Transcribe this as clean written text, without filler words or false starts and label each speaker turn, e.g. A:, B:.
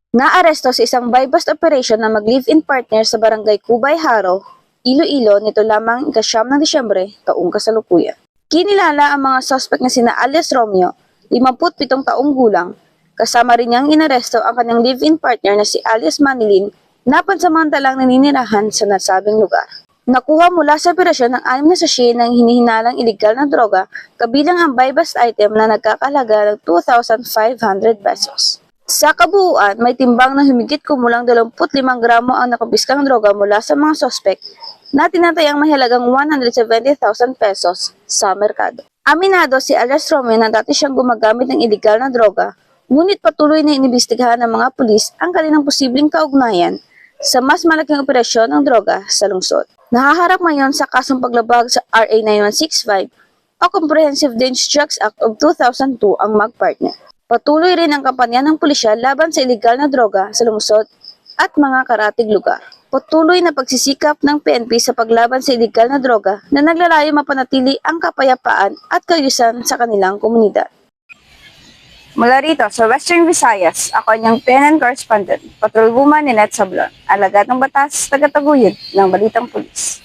A: Naaresto sa isang buy-bust operation na mag-live-in partner sa barangay Cubay Haro, Iloilo nito lamang ika-9 ng Disyembre taong kasalukuyan. Kinilala ang mga suspect na sina alias Romeo, 57 taong gulang, kasama rin niyang inaresto ang kanyang live-in partner na si alias Manilin na pansamantalang naninirahan sa nasabing lugar. Nakuha mula sa operasyon ng 6 na sachet ng hinihinalang ilegal na droga kabilang ang buy-bust item na nagkakahalaga ng 2,500 pesos. Sa kabuuan, may timbang na humigit kumulang 25 gramo ang nakumpiskang droga mula sa mga sospek na tinatayang mahalagang 170,000 pesos sa merkado. Aminado si alias Romeo na dati siyang gumagamit ng ilegal na droga, ngunit patuloy na inibestigahan ng mga pulis ang kanilang posibleng kaugnayan sa mas malaking operasyon ng droga sa lungsod. Nahaharap ngayon sa kasong paglabag sa RA 9165 o Comprehensive Dangerous Drugs Act of 2002 ang magpartner. Patuloy rin ang kampanya ng pulisya laban sa ilegal na droga sa lungsod at mga karatig lugar. Patuloy na pagsisikap ng PNP sa paglaban sa ilegal na droga na naglalayo mapanatili ang kapayapaan at kaayusan sa kanilang komunidad. Mula rito sa Western Visayas, ako ang PNN correspondent, Patrol Woman Ninette Sablon, alagad ng batas, tagataguyod ng Balitang Pulis.